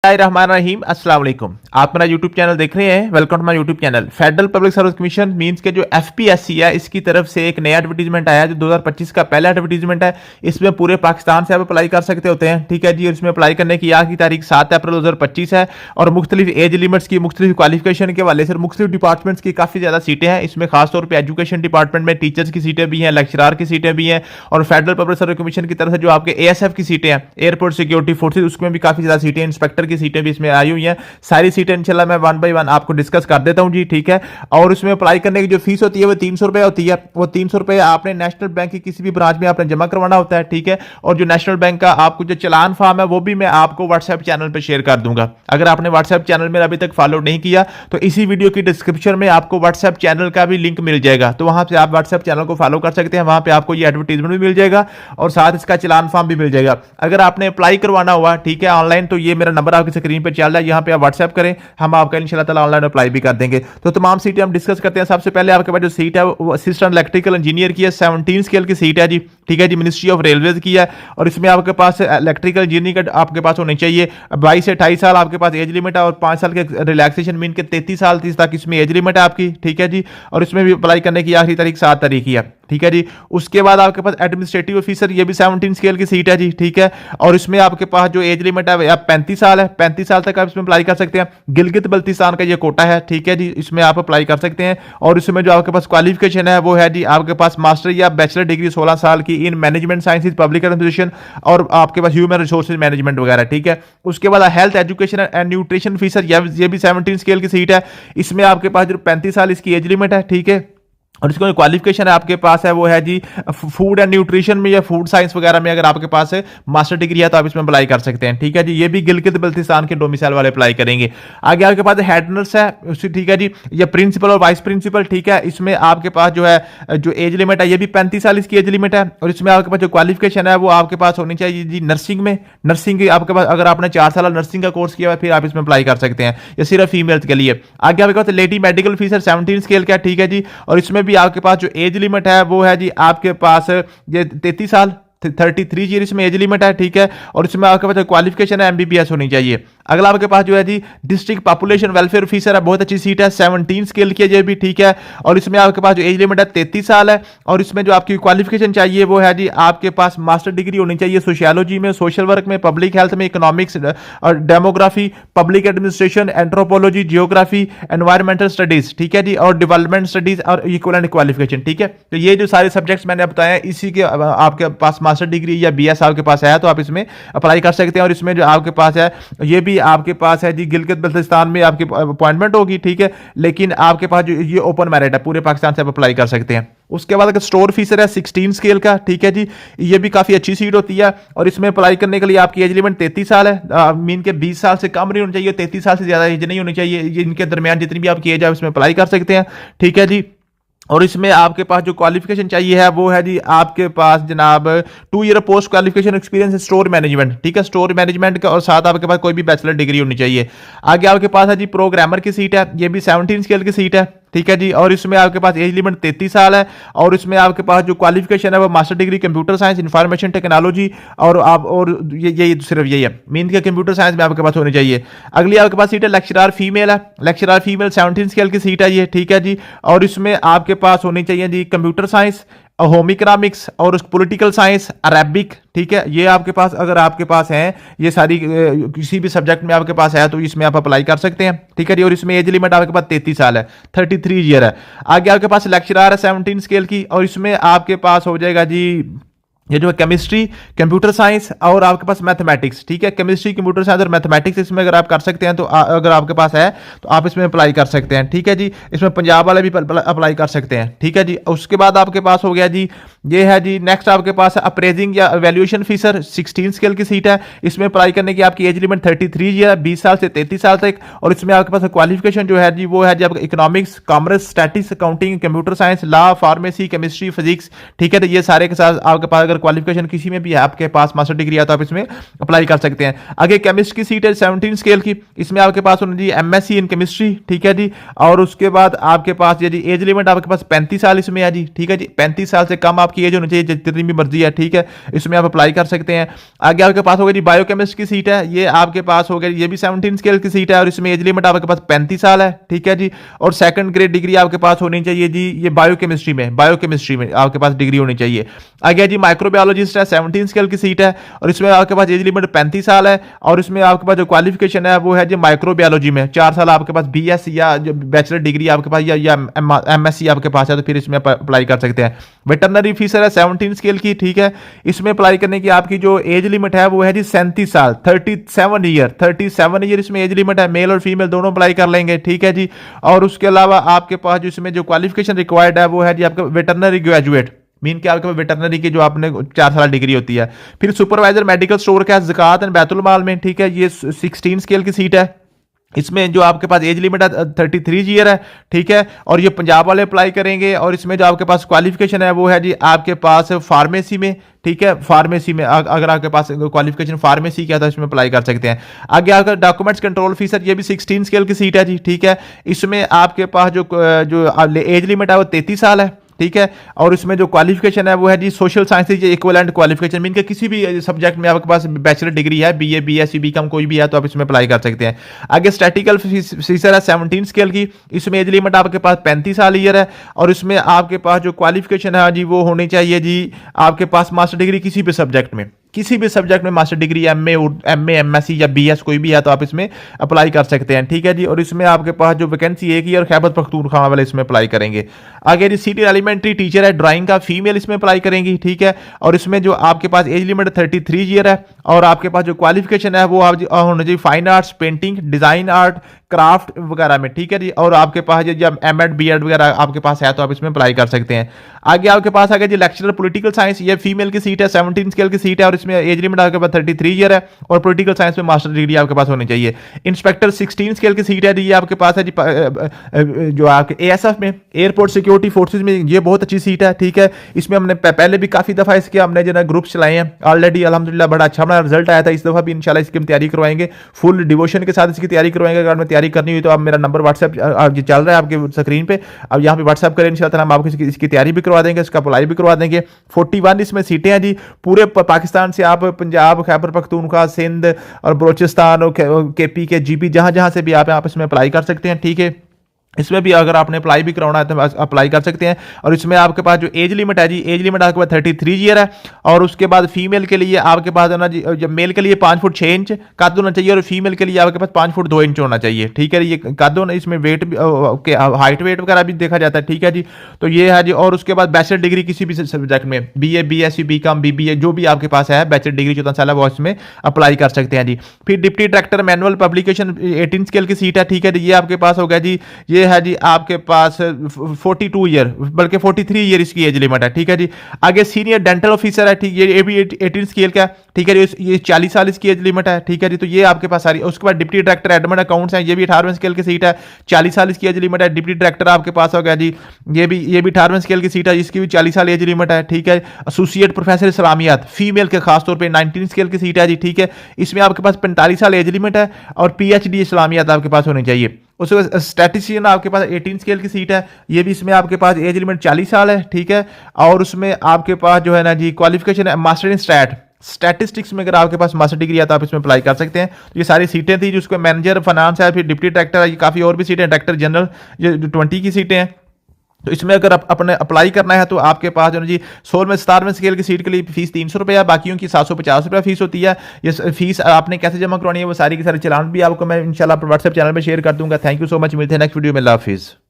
रहीम अस्सलाम वालेकुम। आप मेरा यूट्यूब चैनल देख रहे हैं, welcome to my YouTube channel. Federal public service commission means के जो एफपीएससी है, इसकी तरफ से एक नया एडवर्टीजमेंट आया जो 2025 का पहला एडवर्टीजमेंट है। इसमें पूरे पाकिस्तान से आप अप्लाई कर सकते होते हैं, ठीक है जी। इसमें अप्लाई करने की आखिरी तारीख 7 अप्रैल 2025 है और मुख्तलिफ एज लिमिट्स की, मुख्तलिफ क्वालिफिकेशन के हवाले से मुख्तलिफ डिपार्टमेंट्स की काफी ज्यादा सीटें हैं। इसमें खासतौर पर एजुकेशन डिपार्टमेंट में टीचर्स की सीटें भी हैं, लेक्चरार की सीटें भी हैं और फेडरल पब्लिक सर्विस कमीशन की तरफ से जो आपके एएसएफ की सीटें हैं, एयरपोर्ट सिक्योरिटी फोर्सेज, उसमें भी काफी ज्यादा सीटें, इंस्पेक्टर की सीटें भी इसमें आई हुई हैं। सारी सीटें इंशाल्लाह मैं वन बाय वन आपको डिस्कस कर देता हूं जी, ठीक है। और उसमें अप्लाई करने की जो फीस होती है वो 300 रुपए होती है। वो 300 रुपए आपने नेशनल बैंक की किसी भी ब्रांच में आपने जमा करवाना होता है, ठीक है। और जो नेशनल बैंक का आपको जो चलान फॉर्म है वो भी मैं आपको व्हाट्सएप चैनल पर शेयर कर दूंगा। अगर आपने व्हाट्सएप चैनल में अभी तक फॉलो नहीं किया तो इसी वीडियो की डिस्क्रिप्शन में आपको व्हाट्सएप चैनल का भी लिंक मिल जाएगा, तो वहां से आप व्हाट्सएप चैनल को फॉलो कर सकते हैं। वहां पे आपको ये एडवर्टीजमेंट भी मिल जाएगा और साथ इसका चलान फॉर्म भी मिल जाएगा। अगर आपने अप्लाई करवाना हुआ, ठीक है, ऑनलाइन, तो ये मेरा नंबर आपकी स्क्रीन पर चल रहा है, यहाँ पे आप व्हाट्सएप करें, हम आपका इंशाल्लाह ताला ऑनलाइन अप्लाई भी कर देंगे। तो तमाम सीटें हम डिस्कस करते हैं। सबसे पहले आपके पास जो सीट है वो असिस्टेंट इलेक्ट्रिकल इंजीनियर की है, 17 स्केल की सीट है जी, ठीक है जी, मिनिस्ट्री ऑफ रेलवेज की है। और इसमें आपके पास इलेक्ट्रिकल इंजीनियरिंग का आपके पास होनी चाहिए। 22 से 28 साल आपके पास एज लिमिट है और 5 साल के रिलैक्सेशन मीन के 33 साल तक इसमें एज लिमिट है आपकी, ठीक है जी। और इसमें भी अप्लाई करने की आखिरी तारीख 7 तारीख ही है, ठीक है जी। उसके बाद आपके पास एडमिनिस्ट्रेटिव ऑफिसर, ये भी 17 स्केल की सीट है जी, ठीक है। और इसमें आपके पास जो एज लिमिट है 35 साल है, 35 साल तक आप इसमें अप्लाई कर सकते हैं। गिलगित बल्तिस्तान का ये कोटा है, ठीक है जी, इसमें आप अप्लाई कर सकते हैं। और इसमें जो आपके पास क्वालिफिकेशन है वो है जी आपके पास मास्टर या बैचलर डिग्री 16 साल की in management sciences, public administration और आपके पास ह्यूमन रिसोर्सेज मैनेजमेंट वगैरह, ठीक है। उसके बाद health education and nutrition officer, ये भी 17 स्केल की सीट है। इसमें आपके पास जो 35 साल इसकी एज लिमिट है, ठीक है। और इसको क्वालिफिकेशन है आपके पास है वो है जी फूड एंड न्यूट्रिशन में या फूड साइंस वगैरह में, अगर आपके पास है मास्टर डिग्री है तो आप इसमें अप्लाई कर सकते हैं, ठीक है जी। ये भी गिलगित बल्तिस्तान के डोमिसाइल वाले अप्लाई करेंगे। आगे आपके पास हेड नर्स है, ठीक है जी, या प्रिंसिपल और वाइस प्रिंसिपल, ठीक है। इसमें आपके पास जो है जो एज लिमिट है ये भी 35 साल इसकी एज लिमिट है। और इसमें आपके पास जो क्वालिफिकेशन है वो आपके पास होनी चाहिए जी नर्सिंग में, नर्सिंग आपके पास अगर आपने 4 साल नर्सिंग का कोर्स किया है फिर आप इसमें अप्लाई कर सकते हैं, या सिर्फ फीमेल्स के लिए। आगे आपके पास लेडी मेडिकल ऑफिसर 17 स्केल का, ठीक है जी। और इसमें भी आपके पास जो एज लिमिट है वो है जी आपके पास ये 33 साल, 33 ईयर इसमें एज लिमिट है, ठीक है। और इसमें आपके पास क्वालिफिकेशन है एमबीबीएस होनी चाहिए। अगला आपके पास जो है जी डिस्ट्रिक्ट पॉपुलेशन वेलफेयर ऑफिसर है, बहुत अच्छी सीट है, 17 स्केल की है भी, ठीक है। और इसमें आपके पास जो एज लिमिट है 33 साल है। और इसमें जो आपकी क्वालिफिकेशन चाहिए वो है जी आपके पास मास्टर डिग्री होनी चाहिए सोशियोलॉजी में, सोशल वर्क में, पब्लिक हेल्थ में, इकोनॉमिक्स और demography, public administration, anthropology, geography, environmental studies, ठीक है जी, और डेवलपमेंट स्टडीज और इक्विवेलेंट क्वालिफिकेशन, ठीक है। तो ये जो सारे सब्जेक्ट्स मैंने बताया इसी के आपके पास मास्टर डिग्री या बीएस आपके पास है तो आप इसमें अप्लाई कर सकते हैं। और इसमें जो आपके पास है ये भी आपके पास है जी गिलगित बल्तिस्तान में आपकी अपॉइंटमेंट होगी, ठीक है। लेकिन आपके पास जो ये ओपन मेरिट है, पूरे पाकिस्तान से आप अप्लाई कर सकते हैं। उसके बाद अगर स्टोर ऑफिसर है 16 स्केल का, ठीक है जी, ये भी काफी अच्छी सीट होती है। और इसमें अप्लाई करने के लिए आपकी एज लिमिट 33 साल है, मीन के 20 साल से कम नहीं होनी चाहिए, 33 साल से ज्यादा एज नहीं होनी चाहिए। इनके दरमियान जितनी भी आपकी एज है उसमें अप्लाई कर सकते हैं, ठीक है जी। और इसमें आपके पास जो क्वालिफिकेशन चाहिए है वो है जी आपके पास जनाब 2 year post qualification experience store management, ठीक है, स्टोर मैनेजमेंट का। और साथ आपके पास कोई भी बैचलर डिग्री होनी चाहिए। आगे आपके पास है जी प्रोग्रामर की सीट है, ये भी 17 स्केल की सीट है, ठीक है जी। और इसमें आपके पास एज लिमिट 33 साल है। और इसमें आपके पास जो क्वालिफिकेशन है वो master degree computer science, information technology और ये सिर्फ यही है, मीन के कंप्यूटर साइंस में आपके पास होनी चाहिए। अगली आपके पास सीट है लेक्चरर फीमेल है, लेक्चरर फीमेल 17 स्केल की सीट है ये, ठीक है जी। और इसमें आपके पास होनी चाहिए जी कंप्यूटर साइंस, होम इकोनॉमिक्स और पॉलिटिकल साइंस, अरेबिक, ठीक है। ये आपके पास अगर आपके पास है ये सारी किसी भी सब्जेक्ट में आपके पास है तो इसमें आप अप्लाई कर सकते हैं, ठीक है जी। और इसमें एज लिमिट आपके पास 33 साल है, 33 ईयर है। आगे आपके पास लेक्चरर है 17 स्केल की। और इसमें आपके पास हो जाएगा जी ये जो है केमिस्ट्री, कंप्यूटर साइंस और आपके पास मैथमेटिक्स, ठीक है। केमिस्ट्री, कंप्यूटर साइंस और मैथमेटिक्स इसमें अगर आप कर सकते हैं तो अगर आपके पास है तो आप इसमें अप्लाई कर सकते हैं, ठीक है जी। इसमें पंजाब वाले भी अप्लाई कर सकते हैं, ठीक है जी। उसके बाद आपके पास हो गया जी ये है जी नेक्स्ट आपके पास अप्रेजिंग या वैल्यूएशन ऑफिसर 16 स्केल की सीट है। इसमें अप्लाई करने की आपकी एज लिमिट 33 ईयर, 20 साल से 33 साल तक। और इसमें आपके पास क्वालिफिकेशन जो है जी वो है जी आपका economics, commerce, statistics, accounting, computer science, law, pharmacy, chemistry, physics, ठीक है। तो ये सारे के साथ आपके पास क्वालिफिकेशन किसी में भी है आपके पास मास्टर डिग्री है तो आप इसमें अप्लाई कर सकते हैं। आगे केमिस्ट की सीट है 17 स्केल की, इसमें आपके पास होना जी एमएससी इन केमिस्ट्री, ठीक है जी। और उसके बाद आपके पास ये जी एज लिमिट आपके पास 35 साल इसमें है जी, ठीक है जी। 35 साल से कम आपकी आपकी एज होनी चाहिए जितनी भी मर्जी है, ठीक है, इसमें आप अप्लाई कर सकते हैं। आगे आपके पास होगा जी बायोकेमिस्ट की सीट है, ये आपके पास हो गया, ये भी 17 स्केल की सीट है और इसमें एज लिमिट आपके पास 35 साल है, ठीक है जी। और सेकंड ग्रेड डिग्री आपके पास होनी चाहिए जी, ये बायोकेमिस्ट्री में आपके पास डिग्री होनी चाहिए। आगे जी माइक्रोबायोलॉजिस्ट है, 17 स्केल की सीट है और इसमें आपके पास एज लिमिट 35 साल है और इसमें आपके पास जो क्वालिफिकेशन है वो है जी माइक्रोबायोलॉजी में 4 साल आपके पास बीएस या जो बैचलर डिग्री आपके पास या एमएससी आपके पास है, तो फिर इसमें अप्लाई कर सकते हैं। वेटरनरी ऑफिसर है 17 स्केल की, ठीक है, इसमें अप्लाई करने की आपकी जो एज लिमिट है वो है जी 37 साल, 37 ईयर इसमें एज लिमिट है, मेल और फीमेल दोनों अप्लाई कर लेंगे, ठीक है जी। और उसके अलावा आपके पास जो इसमें जो क्वालिफिकेशन रिक्वायर्ड है वो है जी आपका वेटरनरी ग्रेजुएट, मीन क्या आपके वेटरनरी की जो आपने 4 साल डिग्री होती है। फिर सुपरवाइजर मेडिकल स्टोर का ज़कात एंड बैतुल माल में, ठीक है, ये 16 स्केल की सीट है, इसमें जो आपके पास एज लिमिट है 33 ईयर है, ठीक है, और ये पंजाब वाले अप्लाई करेंगे। और इसमें जो आपके पास क्वालिफिकेशन है वो है जी आपके पास फार्मेसी में, ठीक है, फार्मेसी में अगर आपके पास क्वालिफिकेशन फार्मेसी का तो इसमें अप्लाई कर सकते हैं। आगे आपका डॉक्यूमेंट्स कंट्रोल ऑफिसर, ये भी 16 स्केल की सीट है जी, ठीक है, इसमें आपके पास जो एज लिमिट है वो 33 साल है, ठीक है, और इसमें जो क्वालिफिकेशन है वो है जी social sciences equivalent qualification, mean के किसी भी सब्जेक्ट में आपके पास बैचलर डिग्री है, बीए बीएससी बीकॉम कोई भी है तो आप इसमें अप्लाई कर सकते हैं। आगे स्टैटिकल ऑफिसर है 17 स्केल की, इसमें एज लिमिट आपके पास 35 साल ईयर है और इसमें आपके पास जो क्वालिफिकेशन है जी वो होनी चाहिए जी आपके पास मास्टर डिग्री किसी भी सब्जेक्ट में मास्टर डिग्री एमए एमएससी या बीएस कोई भी है तो आप इसमें अप्लाई कर सकते हैं, ठीक है जी। और इसमें आपके पास जो वैकेंसी एक ही और खैबर पख्तूनख्वा वाले इसमें अप्लाई करेंगे। आगे जी सीनियर एलिमेंट्री टीचर है ड्राइंग का, फीमेल इसमें अप्लाई करेंगी, ठीक है, और इसमें जो आपके पास एज लिमिट 33 ईयर है और आपके पास जो क्वालिफिकेशन है वो होना चाहिए fine arts, painting, design art, craft वगैरह में, ठीक है जी। और आपके पास जब एमएड बीएड वगैरह आपके पास है तो आप इसमें अप्लाई कर सकते हैं। आगे आपके पास आ गया जी लेक्चरर पॉलिटिकल साइंस, ये फीमेल की सीट है, 17 स्केल की सीट है और इसमें एज लिमिट आपके पास 33 ईयर है और पॉलिटिकल साइंस में मास्टर डिग्री आपके पास होनी चाहिए। इंस्पेक्टर 16 स्केल की सीट है जी, ये आपके पास है जी जो आपके एएसएफ में, एयरपोर्ट सिक्योरिटी फोर्सेज में, ये बहुत अच्छी सीट है, ठीक है। इसमें हमने पहले भी काफी दफा इसके हमने जो ग्रुप चलाए हैं ऑलरेडी, अल्हम्दुलिल्लाह बड़ा अच्छा हमारा रिजल्ट आया था। इस दफा भी इंशाल्लाह इसकी हम तैयारी करवाएंगे, फुल डिवोशन के साथ इसकी तैयारी करवाएंगे। अगर हमें तैयारी करनी हुई तो आप मेरा नंबर व्हाट्सएप चल रहा है आपके स्क्रीन पे, अब यहाँ पे व्हाट्सएप करें, इंशाल्लाह हम आपको इसकी तैयारी भी करवा देंगे, इसका अप्लाई भी करवा देंगे। 41 इसमें सीटें हैं जी, पूरे पाकिस्तान से आप पंजाब, खैबर पख्तूनख्वा, सिंध और बलोचिस्तान और केपी के जीपी जहां जहां से भी आप इसमें अप्लाई कर सकते हैं, ठीक है। इसमें भी अगर आपने अप्लाई भी करवाना है तो अप्लाई कर सकते हैं। और इसमें आपके पास जो एज लिमिट है जी, एज लिमिट आपके पास 33 ईयर है और उसके बाद फीमेल के लिए आपके पास है ना जी, जब मेल के लिए 5 फुट 6 इंच कद होना चाहिए और फीमेल के लिए आपके पास 5 फुट 2 इंच होना चाहिए, ठीक है। ये कद होना, इसमें वेट हाइट वेट वगैरह भी देखा जाता है, ठीक है जी। तो ये है जी। और उसके बाद बैचलर डिग्री किसी भी सब्जेक्ट में, बीए बीएससी बीकॉम बीबीए जो भी आपके पास है बैचलर डिग्री 14 साल है वो इसमें अप्लाई कर सकते हैं जी। फिर deputy director manual publication 18 scale की सीट है, ठीक है, ये आपके पास होगा जी, ये है जी आपके पास 42 ईयर बल्कि 43 ईयर इसकी एज लिमिट है, ठीक है जी। आगे सीनियर डेंटल ऑफिसर है, ठीक, ये भी 18 स्केल का, ठीक है, ये 40 साल इसकी एज लिमिट है, ठीक है जी। तो ये आपके पास सारी। उसके बाद डिप्टी डायरेक्टर एडमिन अकाउंट्स है, ये भी 18वें स्केल की सीट है, 40 साल इसकी एज लिमिट है। डिप्टी डायरेक्टर आपके पास हो गया जी, ये भी 18वें स्केल की सीट है, इसकी भी 40 साल एज लिमिट है, ठीक है। एसोसिएट प्रोफेसर इस्लामियात फीमेल के खासतौर पर 19 स्केल की सीट है जी, ठीक है, इसमें आपके पास 45 साल एज लिमिट है और पीएचडी इस्लामियात आपके पास होनी चाहिए। उसके बाद स्टैटिस्टिशियन आपके पास 18 स्केल की सीट है, ये भी इसमें आपके पास एज लिमिट 40 साल है, ठीक है। और उसमें आपके पास जो है ना जी क्वालिफिकेशन है मास्टर इन स्टैटिस्टिक्स में, अगर आपके पास मास्टर डिग्री है तो आप इसमें अप्लाई कर सकते हैं। ये सारी सीटें थी, जिसको मैनेजर फाइनेंस है, फिर डिप्टी डायरेक्टर है, ये काफ़ी और भी सीटें, डायरेक्टर जनरल ये 20 की सीटें हैं। तो इसमें अगर अपने अप्लाई करना है तो आपके पास जो जी 16वें 17वें स्केल की सीट के लिए फीस 300 रुपये है, बाकियों की 750 रुपये फीस होती है। ये फीस आपने कैसे जमा करवानी है वो सारी की सारी चलान भी आपको मैं इंशाल्लाह व्हाट्सएप चैनल में शेयर कर दूंगा। थैंक यू सो मच, मिलते हैं नेक्स्ट वीडियो में, अल्लाह हाफिज़।